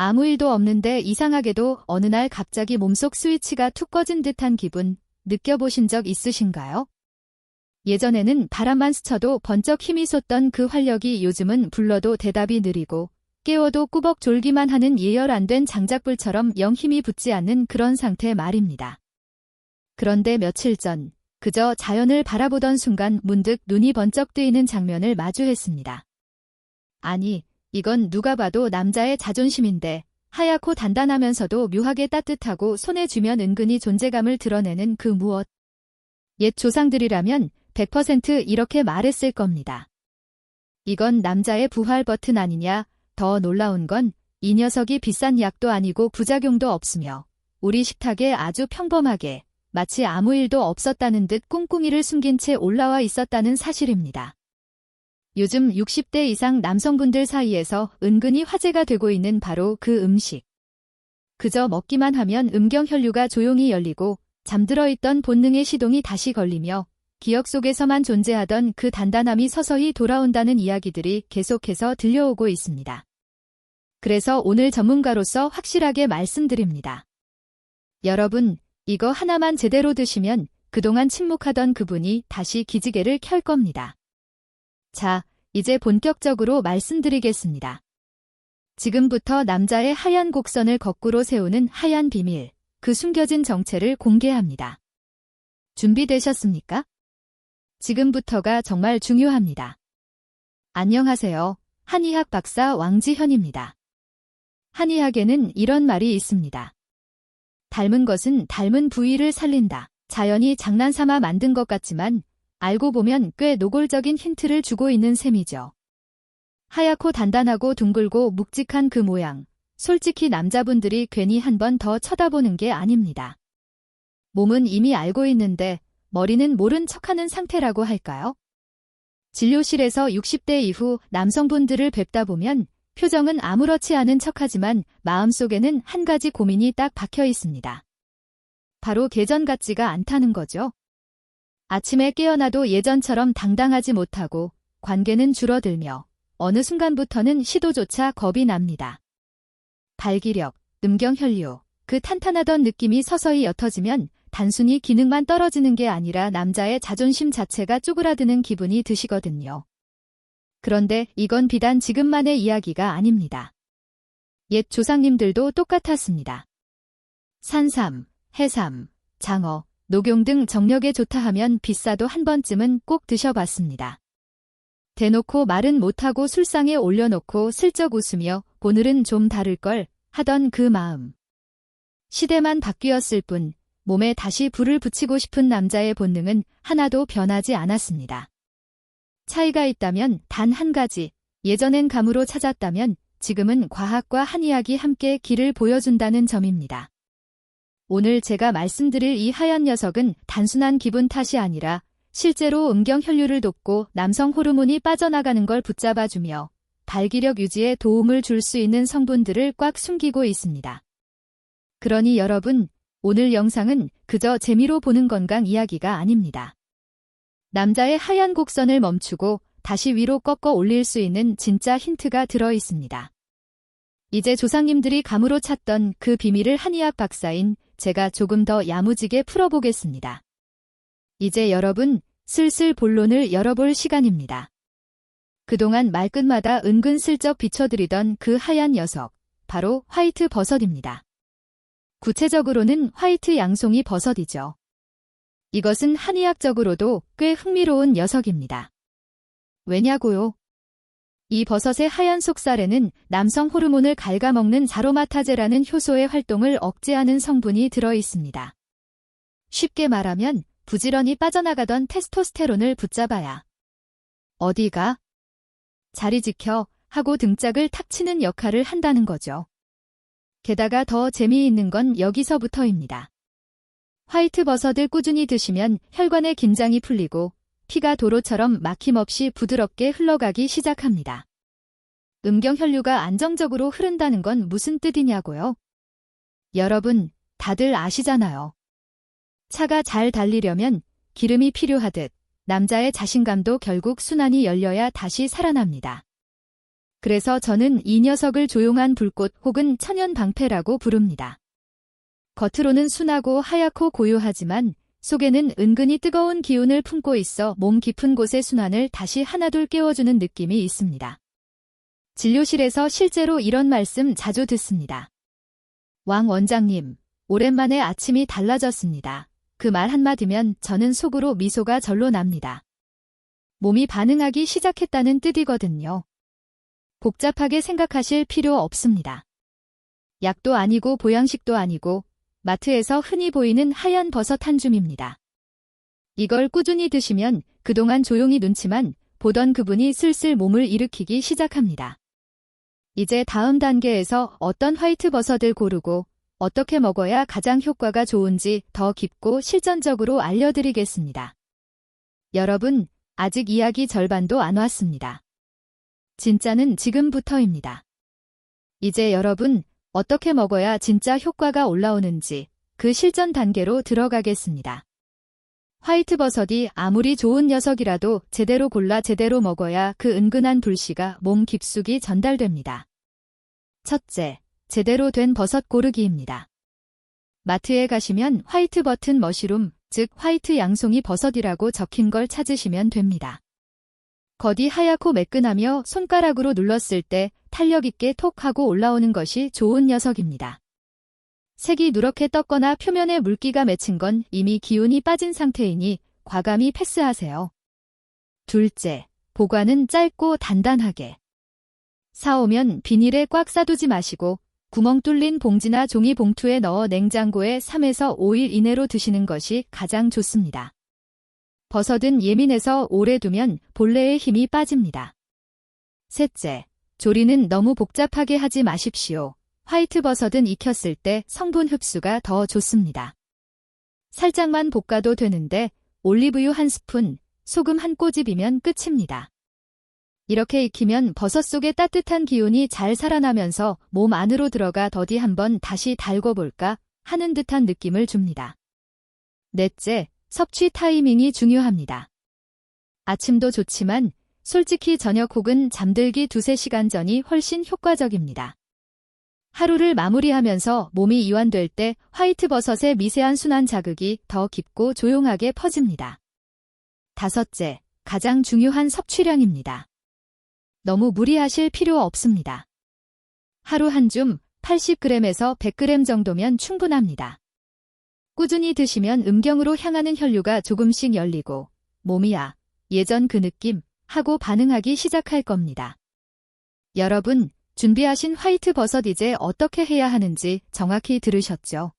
아무 일도 없는데 이상하게도 어느 날 갑자기 몸속 스위치가 툭 꺼진 듯한 기분 느껴보신 적 있으신가요? 예전에는 바람만 스쳐도 번쩍 힘이 솟던 그 활력이 요즘은 불러도 대답이 느리고 깨워도 꾸벅 졸기만 하는 예열 안 된 장작불처럼 영 힘이 붙지 않는 그런 상태 말입니다. 그런데 며칠 전 그저 자연을 바라보던 순간 문득 눈이 번쩍 뜨이는 장면을 마주했습니다. 아니, 이건 누가 봐도 남자의 자존심인데 하얗고 단단하면서도 묘하게 따뜻하고 손에 쥐면 은근히 존재감을 드러내는 그 무엇. 옛 조상들이라면 100% 이렇게 말했을 겁니다. 이건 남자의 부활 버튼 아니냐. 더 놀라운 건 이 녀석이 비싼 약도 아니고 부작용도 없으며 우리 식탁에 아주 평범하게 마치 아무 일도 없었다는 듯 꿍꿍이를 숨긴 채 올라와 있었다는 사실입니다. 요즘 60대 이상 남성분들 사이에서 은근히 화제가 되고 있는 바로 그 음식. 그저 먹기만 하면 음경혈류가 조용히 열리고 잠들어 있던 본능의 시동이 다시 걸리며 기억 속에서만 존재하던 그 단단함이 서서히 돌아온다는 이야기들이 계속해서 들려오고 있습니다. 그래서 오늘 전문가로서 확실하게 말씀드립니다. 여러분, 이거 하나만 제대로 드시면 그동안 침묵하던 그분이 다시 기지개를 켤 겁니다. 자, 이제 본격적으로 말씀드리겠습니다. 지금부터 남자의 하얀 곡선을 거꾸로 세우는 하얀 비밀, 그 숨겨진 정체를 공개합니다. 준비되셨습니까? 지금부터가 정말 중요합니다. 안녕하세요. 한의학 박사 왕지현입니다. 한의학에는 이런 말이 있습니다. 닮은 것은 닮은 부위를 살린다. 자연이 장난삼아 만든 것 같지만 알고 보면 꽤 노골적인 힌트를 주고 있는 셈이죠. 하얗고 단단하고 둥글고 묵직한 그 모양, 솔직히 남자분들이 괜히 한 번 더 쳐다보는 게 아닙니다. 몸은 이미 알고 있는데 머리는 모른 척하는 상태라고 할까요? 진료실에서 60대 이후 남성분들을 뵙다 보면 표정은 아무렇지 않은 척하지만 마음속에는 한 가지 고민이 딱 박혀 있습니다. 바로 개전 같지가 않다는 거죠. 아침에 깨어나도 예전처럼 당당하지 못하고 관계는 줄어들며 어느 순간부터는 시도조차 겁이 납니다. 발기력, 음경혈류, 그 탄탄하던 느낌이 서서히 옅어지면 단순히 기능만 떨어지는 게 아니라 남자의 자존심 자체가 쪼그라드는 기분이 드시거든요. 그런데 이건 비단 지금만의 이야기가 아닙니다. 옛 조상님들도 똑같았습니다. 산삼, 해삼, 장어, 녹용 등 정력에 좋다 하면 비싸도 한 번쯤은 꼭 드셔봤습니다. 대놓고 말은 못하고 술상에 올려놓고 슬쩍 웃으며 오늘은 좀 다를걸 하던 그 마음. 시대만 바뀌었을 뿐 몸에 다시 불을 붙이고 싶은 남자의 본능은 하나도 변하지 않았습니다. 차이가 있다면 단 한 가지, 예전엔 감으로 찾았다면 지금은 과학과 한의학이 함께 길을 보여준다는 점입니다. 오늘 제가 말씀드릴 이 하얀 녀석은 단순한 기분 탓이 아니라 실제로 음경혈류를 돕고 남성 호르몬이 빠져나가는 걸 붙잡아주며 발기력 유지에 도움을 줄 수 있는 성분들을 꽉 숨기고 있습니다. 그러니 여러분, 오늘 영상은 그저 재미로 보는 건강 이야기가 아닙니다. 남자의 하얀 곡선을 멈추고 다시 위로 꺾어 올릴 수 있는 진짜 힌트가 들어 있습니다. 이제 조상님들이 감으로 찾던 그 비밀을 한의학 박사인 제가 조금 더 야무지게 풀어보겠습니다. 이제 여러분, 슬슬 본론을 열어볼 시간입니다. 그동안 말끝마다 은근슬쩍 비춰드리던 그 하얀 녀석, 바로 화이트 버섯입니다. 구체적으로는 화이트 양송이 버섯이죠. 이것은 한의학적으로도 꽤 흥미로운 녀석입니다. 왜냐고요? 이 버섯의 하얀 속살에는 남성 호르몬을 갉아먹는 자로마타제라는 효소의 활동을 억제하는 성분이 들어 있습니다. 쉽게 말하면 부지런히 빠져나가던 테스토스테론을 붙잡아야 어디가? 자리 지켜 하고 등짝을 탁 치는 역할을 한다는 거죠. 게다가 더 재미있는 건 여기서부터입니다. 화이트 버섯을 꾸준히 드시면 혈관의 긴장이 풀리고 피가 도로처럼 막힘없이 부드럽게 흘러가기 시작합니다. 음경혈류가 안정적으로 흐른다는 건 무슨 뜻이냐고요? 여러분, 다들 아시잖아요. 차가 잘 달리려면 기름이 필요하듯 남자의 자신감도 결국 순환이 열려야 다시 살아납니다. 그래서 저는 이 녀석을 조용한 불꽃 혹은 천연 방패라고 부릅니다. 겉으로는 순하고 하얗고 고요하지만 속에는 은근히 뜨거운 기운을 품고 있어 몸 깊은 곳의 순환을 다시 하나둘 깨워주는 느낌이 있습니다. 진료실에서 실제로 이런 말씀 자주 듣습니다. 왕 원장님, 오랜만에 아침이 달라졌습니다. 그 말 한마디면 저는 속으로 미소가 절로 납니다. 몸이 반응하기 시작했다는 뜻이거든요. 복잡하게 생각하실 필요 없습니다. 약도 아니고 보양식도 아니고 마트에서 흔히 보이는 하얀 버섯 한 줌입니다. 이걸 꾸준히 드시면 그동안 조용히 눈치만 보던 그분이 슬슬 몸을 일으키기 시작합니다. 이제 다음 단계에서 어떤 화이트 버섯을 고르고 어떻게 먹어야 가장 효과가 좋은지 더 깊고 실전적으로 알려드리겠습니다. 여러분, 아직 이야기 절반도 안 왔습니다. 진짜는 지금부터입니다. 이제 여러분, 어떻게 먹어야 진짜 효과가 올라오는지 그 실전 단계로 들어가겠습니다. 화이트버섯이 아무리 좋은 녀석이라도 제대로 골라 제대로 먹어야 그 은근한 불씨가 몸 깊숙이 전달됩니다. 첫째, 제대로 된 버섯 고르기입니다. 마트에 가시면 화이트 버튼 머시룸, 즉 화이트 양송이 버섯이라고 적힌 걸 찾으시면 됩니다. 겉이 하얗고 매끈하며 손가락으로 눌렀을 때 탄력 있게 톡 하고 올라오는 것이 좋은 녀석입니다. 색이 누렇게 떴거나 표면에 물기가 맺힌 건 이미 기운이 빠진 상태이니 과감히 패스하세요. 둘째, 보관은 짧고 단단하게. 사오면 비닐에 꽉 싸두지 마시고 구멍 뚫린 봉지나 종이 봉투에 넣어 냉장고에 3에서 5일 이내로 드시는 것이 가장 좋습니다. 버섯은 예민해서 오래 두면 본래의 힘이 빠집니다. 셋째, 조리는 너무 복잡하게 하지 마십시오. 화이트 버섯은 익혔을 때 성분 흡수가 더 좋습니다. 살짝만 볶아도 되는데 올리브유 한 스푼, 소금 한 꼬집이면 끝입니다. 이렇게 익히면 버섯 속의 따뜻한 기운이 잘 살아나면서 몸 안으로 들어가 더디 한번 다시 달궈볼까 하는 듯한 느낌을 줍니다. 넷째, 섭취 타이밍이 중요합니다. 아침도 좋지만 솔직히 저녁 혹은 잠들기 2-3시간 전이 훨씬 효과적입니다. 하루를 마무리하면서 몸이 이완될 때 화이트버섯의 미세한 순환 자극이 더 깊고 조용하게 퍼집니다. 다섯째, 가장 중요한 섭취량입니다. 너무 무리하실 필요 없습니다. 하루 한 줌 80g에서 100g 정도면 충분합니다. 꾸준히 드시면 음경으로 향하는 혈류가 조금씩 열리고 몸이 예전 그 느낌 하고 반응하기 시작할 겁니다. 여러분, 준비하신 화이트 버섯 이제 어떻게 해야 하는지 정확히 들으셨죠?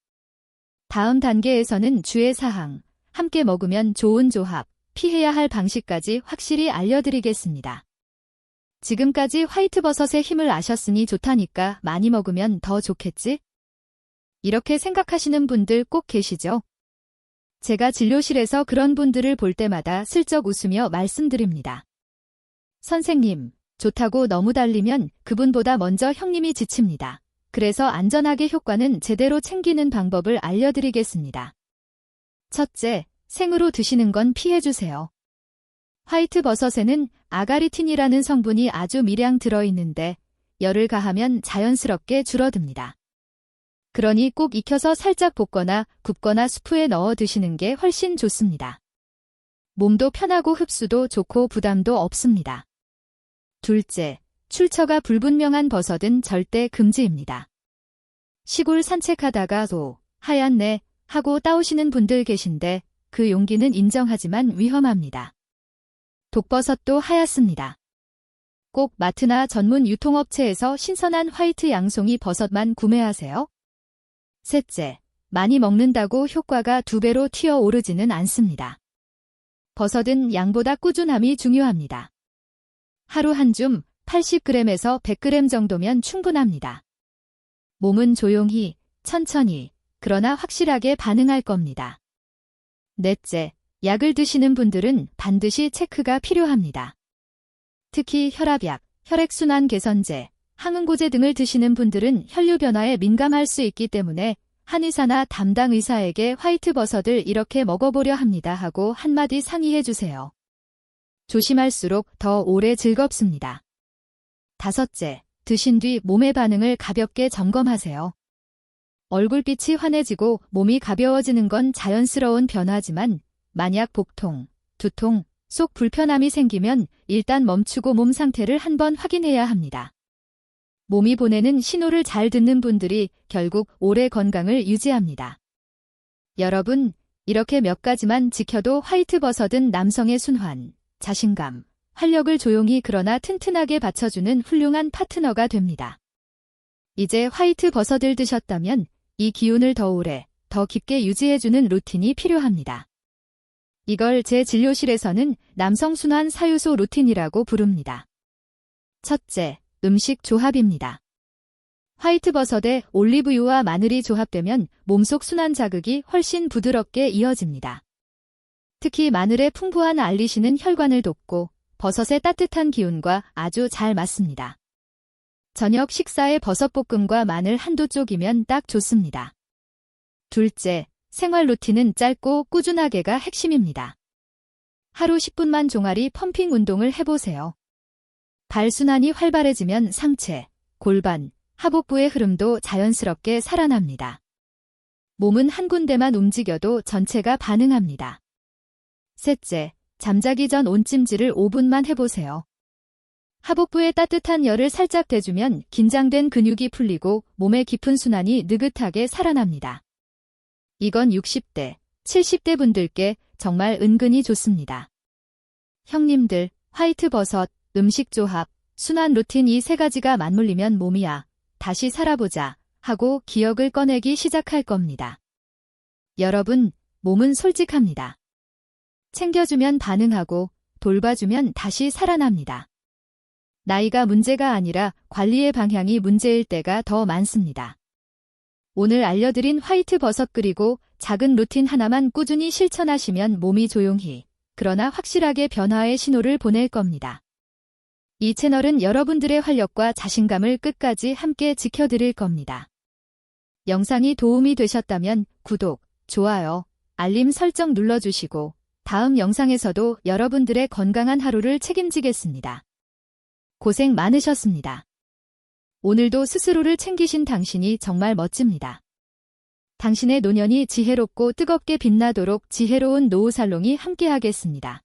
다음 단계에서는 주의사항, 함께 먹으면 좋은 조합, 피해야 할 방식까지 확실히 알려드리겠습니다. 지금까지 화이트버섯의 힘을 아셨으니 좋다니까 많이 먹으면 더 좋겠지? 이렇게 생각하시는 분들 꼭 계시죠? 제가 진료실에서 그런 분들을 볼 때마다 슬쩍 웃으며 말씀드립니다. 선생님, 좋다고 너무 달리면 그분보다 먼저 형님이 지칩니다. 그래서 안전하게 효과는 제대로 챙기는 방법을 알려드리겠습니다. 첫째, 생으로 드시는 건 피해주세요. 화이트 버섯에는 아가리틴이라는 성분이 아주 미량 들어있는데 열을 가하면 자연스럽게 줄어듭니다. 그러니 꼭 익혀서 살짝 볶거나 굽거나 수프에 넣어 드시는 게 훨씬 좋습니다. 몸도 편하고 흡수도 좋고 부담도 없습니다. 둘째, 출처가 불분명한 버섯은 절대 금지입니다. 시골 산책하다가 하얗네 하고 따오시는 분들 계신데 그 용기는 인정하지만 위험합니다. 독버섯도 하얗습니다. 꼭 마트나 전문 유통업체에서 신선한 화이트 양송이 버섯만 구매하세요. 셋째, 많이 먹는다고 효과가 2배로 튀어오르지는 않습니다. 버섯은 양보다 꾸준함이 중요합니다. 하루 한 줌 80g에서 100g 정도면 충분합니다. 몸은 조용히, 천천히, 그러나 확실하게 반응할 겁니다. 넷째, 약을 드시는 분들은 반드시 체크가 필요합니다. 특히 혈압약, 혈액순환 개선제, 항응고제 등을 드시는 분들은 혈류 변화에 민감할 수 있기 때문에 한의사나 담당 의사에게 화이트버섯을 이렇게 먹어보려 합니다 하고 한마디 상의해 주세요. 조심할수록 더 오래 즐겁습니다. 5째, 드신 뒤 몸의 반응을 가볍게 점검하세요. 얼굴빛이 환해지고 몸이 가벼워지는 건 자연스러운 변화지만 만약 복통, 두통, 속 불편함이 생기면 일단 멈추고 몸 상태를 한번 확인해야 합니다. 몸이 보내는 신호를 잘 듣는 분들이 결국 오래 건강을 유지합니다. 여러분, 이렇게 몇 가지만 지켜도 화이트버섯은 남성의 순환, 자신감, 활력을 조용히 그러나 튼튼하게 받쳐주는 훌륭한 파트너가 됩니다. 이제 화이트버섯을 드셨다면 이 기운을 더 오래, 더 깊게 유지해주는 루틴이 필요합니다. 이걸 제 진료실에서는 남성 순환 사유소 루틴이라고 부릅니다. 첫째, 음식 조합입니다. 화이트버섯에 올리브유와 마늘이 조합되면 몸속 순환 자극이 훨씬 부드럽게 이어집니다. 특히 마늘의 풍부한 알리신은 혈관을 돕고 버섯의 따뜻한 기운과 아주 잘 맞습니다. 저녁 식사에 버섯볶음과 마늘 한두 쪽이면 딱 좋습니다. 둘째, 생활 루틴은 짧고 꾸준하게가 핵심입니다. 하루 10분만 종아리 펌핑 운동을 해보세요. 발순환이 활발해지면 상체, 골반, 하복부의 흐름도 자연스럽게 살아납니다. 몸은 한 군데만 움직여도 전체가 반응합니다. 셋째, 잠자기 전 온찜질을 5분만 해보세요. 하복부에 따뜻한 열을 살짝 대주면 긴장된 근육이 풀리고 몸의 깊은 순환이 느긋하게 살아납니다. 이건 60대, 70대 분들께 정말 은근히 좋습니다. 형님들, 화이트버섯, 음식 조합, 순환 루틴 이 세 가지가 맞물리면 몸이야, 다시 살아보자 하고 기억을 꺼내기 시작할 겁니다. 여러분, 몸은 솔직합니다. 챙겨주면 반응하고 돌봐주면 다시 살아납니다. 나이가 문제가 아니라 관리의 방향이 문제일 때가 더 많습니다. 오늘 알려드린 화이트버섯 그리고 작은 루틴 하나만 꾸준히 실천하시면 몸이 조용히, 그러나 확실하게 변화의 신호를 보낼 겁니다. 이 채널은 여러분들의 활력과 자신감을 끝까지 함께 지켜드릴 겁니다. 영상이 도움이 되셨다면 구독, 좋아요, 알림 설정 눌러주시고 다음 영상에서도 여러분들의 건강한 하루를 책임지겠습니다. 고생 많으셨습니다. 오늘도 스스로를 챙기신 당신이 정말 멋집니다. 당신의 노년이 지혜롭고 뜨겁게 빛나도록 지혜로운 노후살롱이 함께하겠습니다.